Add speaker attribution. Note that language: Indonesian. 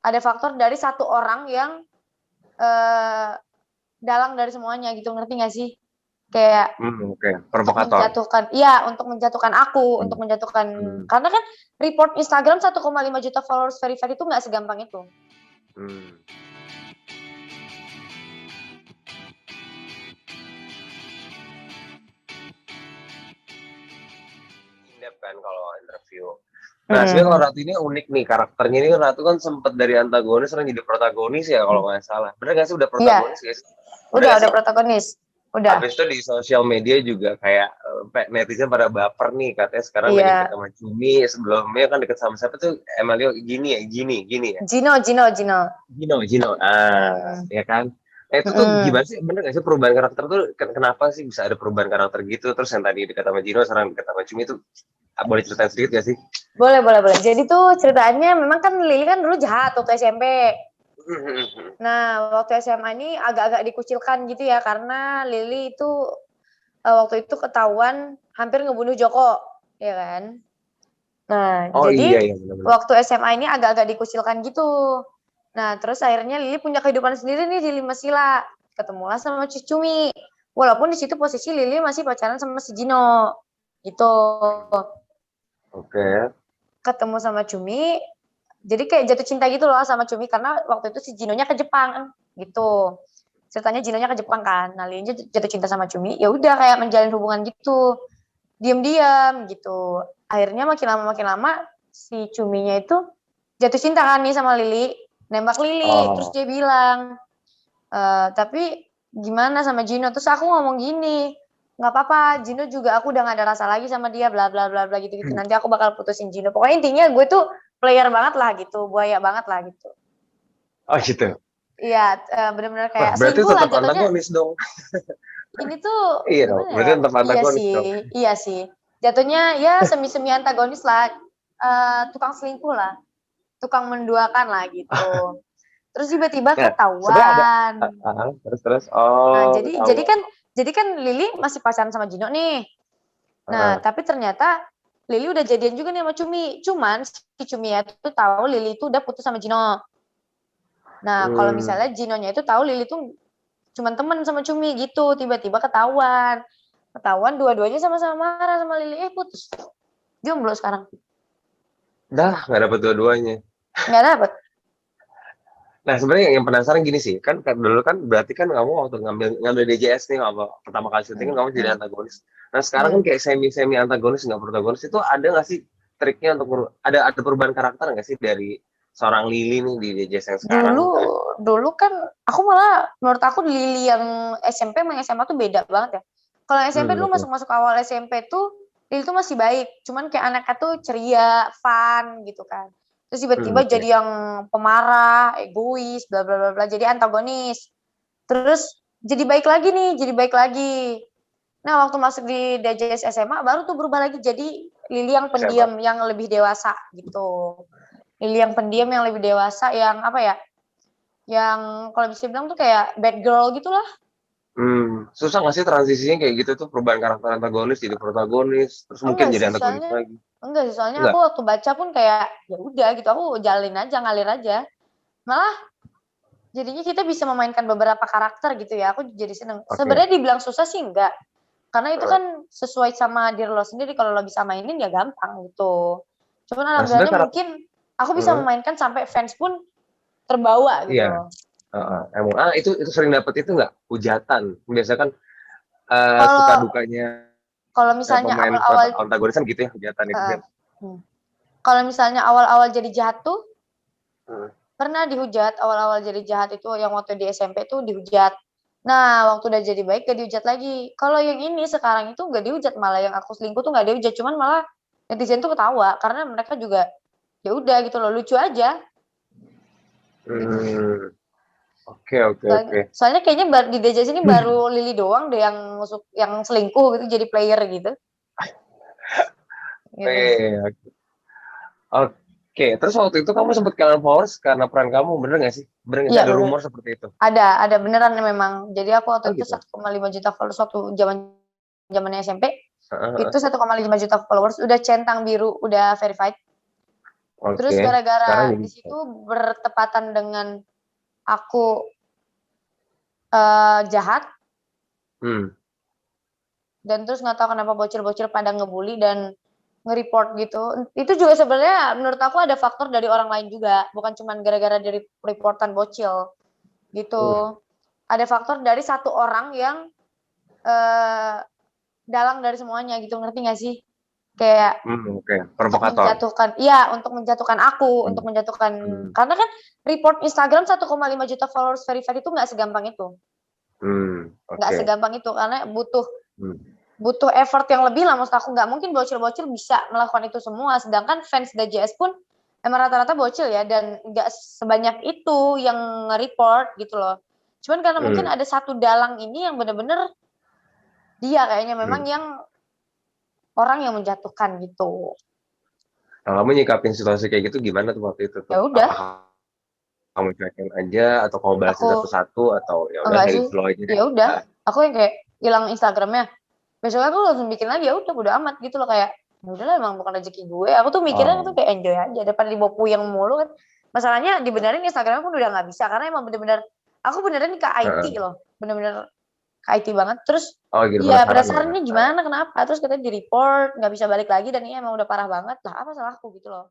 Speaker 1: ada faktor dari satu orang yang dalang dari semuanya gitu, ngerti nggak sih? Kayak
Speaker 2: Oke. Provokator.
Speaker 1: untuk menjatuhkan aku, untuk menjatuhkan,
Speaker 2: Hmm.
Speaker 1: karena kan report Instagram 1,5 juta followers verified itu nggak segampang itu.
Speaker 2: Hmm. Indep kan kalau interview. Nah, sebenarnya kalau Ratu ini unik nih karakternya ini. Ratu kan sempat dari antagonis sekarang jadi protagonis ya kalau nggak salah. Bener nggak sih udah
Speaker 1: Iya,
Speaker 2: protagonis guys? Bener nggak
Speaker 1: udah
Speaker 2: sih?
Speaker 1: protagonis, udah.
Speaker 2: Habis itu di sosial media juga kayak netizen pada baper nih katanya sekarang lagi deket
Speaker 1: Iya,
Speaker 2: sama Cumi, sebelumnya kan deket sama siapa tuh Emilio gini ya, gini ya.
Speaker 1: Gino.
Speaker 2: Gino. Ah,
Speaker 1: Mm.
Speaker 2: ya kan? Itu tuh
Speaker 1: Mm-mm.
Speaker 2: gimana sih? Bener gak sih perubahan karakter tuh? Kenapa sih bisa ada perubahan karakter gitu? Terus yang tadi dekat sama Gino, sekarang dekat sama Cumi itu boleh ceritain sedikit gak sih?
Speaker 1: Boleh. Jadi tuh ceritanya memang kan Lili kan dulu jahat waktu SMP. Nah, waktu SMA ini agak-agak dikucilkan gitu ya, karena Lili itu waktu itu ketahuan hampir ngebunuh Joko, ya kan? Nah,
Speaker 2: Oh iya
Speaker 1: jadi
Speaker 2: iya benar-benar.
Speaker 1: waktu SMA ini agak-agak dikucilkan gitu. Nah, terus akhirnya Lili punya kehidupan sendiri nih di Lima Sila. Ketemulah sama Cumi. Walaupun di situ posisi Lili masih pacaran sama si Gino. Gitu.
Speaker 2: Oke.
Speaker 1: Ketemu sama Cumi, jadi kayak jatuh cinta gitu loh sama Cumi karena waktu itu si Ginonya ke Jepang gitu. Ceritanya Ginonya ke Jepang kan. Nah, Lili jatuh cinta sama Cumi, ya udah kayak menjalin hubungan gitu. Diam-diam gitu. Akhirnya makin lama si Cuminya itu jatuh cinta kan nih sama Lili, nembak Lili, terus
Speaker 2: Oh.
Speaker 1: dia bilang, tapi gimana sama Gino? Terus aku ngomong gini, nggak apa-apa, Gino juga aku udah gak ada rasa lagi sama dia, bla bla bla bla gitu-gitu. Nanti aku bakal putusin Gino. Pokoknya intinya gue tuh player banget lah gitu, buaya banget lah gitu.
Speaker 2: Oh gitu.
Speaker 1: Iya, bener-bener
Speaker 2: Wah,
Speaker 1: kayak
Speaker 2: berarti
Speaker 1: selingkuh lah
Speaker 2: tetap
Speaker 1: jatuhnya.
Speaker 2: antagonis dong.
Speaker 1: Ini tuh
Speaker 2: Iya dong.
Speaker 1: gimana
Speaker 2: Berarti
Speaker 1: ya?
Speaker 2: tetap
Speaker 1: Iya
Speaker 2: antagonis dong.
Speaker 1: sih, iya sih. Jatuhnya ya semi-semi antagonis lah, tukang selingkuh lah, tukang menduakan lah gitu. Terus tiba-tiba
Speaker 2: Nah, sebenarnya ada
Speaker 1: ketahuan.
Speaker 2: terus.
Speaker 1: Nah,
Speaker 2: Oh,
Speaker 1: jadi jadi
Speaker 2: ketahuan.
Speaker 1: kan jadi kan Lili masih pacaran sama Gino nih. Nah,
Speaker 2: Ah,
Speaker 1: tapi ternyata Lili udah jadian juga nih sama Cumi. Cuman si Cumi itu tahu Lili itu udah putus sama Gino. Nah, kalau
Speaker 2: hmm.
Speaker 1: misalnya Ginonya itu tahu Lili tuh cuman temen sama Cumi gitu, tiba-tiba ketahuan. Ketahuan dua-duanya sama-sama marah sama Lili. Putus. Jomblo sekarang.
Speaker 2: Dah, nggak dapet dua-duanya.
Speaker 1: Nggak dapet.
Speaker 2: Nah, sebenarnya yang penasaran gini sih, kan dulu kan berarti kan kamu waktu ngambil ngambil DJS nih, apa pertama kali syuting kan
Speaker 1: Hmm,
Speaker 2: kamu jadi
Speaker 1: hmm,
Speaker 2: antagonis. Nah, sekarang kan
Speaker 1: hmm.
Speaker 2: kayak semi antagonis nggak protagonis itu ada nggak sih triknya untuk ada perubahan karakter nggak sih dari seorang Lily nih di DJS yang sekarang?
Speaker 1: Dulu dulu kan aku malah menurut aku Lili yang SMP sama SMA tuh beda banget ya. Kalau SMP dulu
Speaker 2: Betul.
Speaker 1: masuk awal SMP tuh Lili tuh masih baik, cuman kayak anaknya tuh ceria, fun gitu kan. Terus tiba-tiba
Speaker 2: Oke.
Speaker 1: jadi yang pemarah, egois, bla bla bla bla, jadi antagonis. Terus jadi baik lagi nih, jadi baik lagi. Nah, waktu masuk di DJS SMA baru tuh berubah lagi jadi Lili yang
Speaker 2: SMA.
Speaker 1: pendiam, yang lebih dewasa gitu. Lili yang pendiam, yang lebih dewasa, yang apa ya? Yang kalau bisa bilang tuh kayak bad girl gitulah.
Speaker 2: Susah nggak sih transisinya kayak gitu tuh perubahan karakter antagonis jadi protagonis, terus mungkin
Speaker 1: Enggak
Speaker 2: jadi
Speaker 1: sih
Speaker 2: antagonis
Speaker 1: soalnya
Speaker 2: lagi.
Speaker 1: enggak sih soalnya aku
Speaker 2: Enggak.
Speaker 1: waktu baca pun kayak ya udah gitu, aku jalin aja, ngalir aja. Malah jadinya kita bisa memainkan beberapa karakter gitu ya. Aku jadi seneng.
Speaker 2: Oke.
Speaker 1: Sebenarnya dibilang susah sih enggak. Karena itu
Speaker 2: Heeh.
Speaker 1: kan sesuai sama diri lo sendiri, kalau lo bisa mainin ya gampang gitu. Cuman
Speaker 2: Nah, sebenarnya
Speaker 1: alhamdulillahnya mungkin aku bisa
Speaker 2: heeh,
Speaker 1: memainkan sampai fans pun terbawa gitu
Speaker 2: iya.
Speaker 1: loh.
Speaker 2: Heeh. Emang itu sering dapet itu nggak? Hujatan. Biasanya kan suka
Speaker 1: Kalau
Speaker 2: dukanya
Speaker 1: kalau misalnya
Speaker 2: pemain
Speaker 1: awal-awal
Speaker 2: antagonis kan gitu ya, hujatan itu
Speaker 1: uh,
Speaker 2: kan.
Speaker 1: kalau misalnya awal-awal jadi jahat tuh
Speaker 2: Heeh.
Speaker 1: pernah dihujat, awal-awal jadi jahat itu yang waktu di SMP tuh dihujat. Nah, waktu udah jadi baik gak dihujat lagi. Kalau yang ini sekarang itu gak dihujat, malah yang aku selingkuh tuh gak dihujat, cuman malah netizen tuh ketawa karena mereka juga ya udah gitu loh, lucu aja gitu.
Speaker 2: Hmm, oke oke
Speaker 1: Soalnya,
Speaker 2: oke.
Speaker 1: soalnya kayaknya di DJ sini baru Lili doang deh yang selingkuh gitu jadi player gitu. Gitu.
Speaker 2: Oke, oke. Terus waktu itu kamu sempat kehilangan followers karena peran kamu, bener nggak sih? Bener nggak sih
Speaker 1: Iya
Speaker 2: ada
Speaker 1: bener.
Speaker 2: rumor seperti itu?
Speaker 1: Ada beneran memang. Jadi aku waktu
Speaker 2: Oh
Speaker 1: itu
Speaker 2: gitu.
Speaker 1: 1,5 juta followers waktu zamannya SMP.
Speaker 2: Heeh, heeh.
Speaker 1: Itu 1,5 juta followers, udah centang biru, udah verified. Terus
Speaker 2: Oke. Sekarang
Speaker 1: gara-gara
Speaker 2: jadi
Speaker 1: di situ bertepatan dengan aku jahat,
Speaker 2: hmm.
Speaker 1: dan terus nggak tahu kenapa bocil-bocil pada ngebully dan nge-report gitu. Itu juga sebenarnya menurut aku ada faktor dari orang lain juga, bukan cuma gara-gara dari reportan bocil gitu. Ada faktor dari satu orang yang dalang dari semuanya gitu, ngerti gak sih? Kayak
Speaker 2: Oke.
Speaker 1: untuk
Speaker 2: Provokator.
Speaker 1: menjatuhkan, iya, untuk menjatuhkan aku, untuk
Speaker 2: Hmm.
Speaker 1: menjatuhkan,
Speaker 2: Hmm.
Speaker 1: karena kan report Instagram 1,5 juta followers verified itu nggak segampang itu. Nggak
Speaker 2: Oke.
Speaker 1: segampang itu, karena
Speaker 2: Hmm.
Speaker 1: butuh effort yang lebih lah, maksud aku nggak mungkin bocil-bocil bisa melakukan itu semua, sedangkan fans DJS pun emang rata-rata bocil ya, dan nggak sebanyak itu yang nge-report gitu loh. Cuman karena mungkin ada satu dalang ini yang bener-bener dia kayaknya memang yang orang yang menjatuhkan gitu.
Speaker 2: Nah, kamu nyikapin situasi kayak gitu gimana tuh waktu itu tuh?
Speaker 1: Ya udah,
Speaker 2: Apakah kamu cuekin aja atau kamu balasin
Speaker 1: aku
Speaker 2: satu-satu atau ya udah
Speaker 1: enggak
Speaker 2: let
Speaker 1: sih,
Speaker 2: it flow aja deh?
Speaker 1: ya udah, aku yang kayak hilang Instagramnya. Besoknya aku langsung bikin lagi, ya udah bodo amat gitu loh, kayak ya udahlah emang bukan rezeki gue. Aku tuh mikirnya tuh
Speaker 2: Oh.
Speaker 1: kayak enjoy aja daripada dibawa puyeng mulu kan. Masalahnya dibenerin Instagram pun udah nggak bisa karena emang bener-bener aku beneran ke IT
Speaker 2: Heeh.
Speaker 1: loh, bener-bener ke IT banget. Terus
Speaker 2: Oh gitu,
Speaker 1: ya
Speaker 2: penasaran ya.
Speaker 1: penasaran nih gimana, kenapa, terus katanya di report nggak bisa balik lagi dan ini emang udah parah banget lah, apa salahku gitu loh.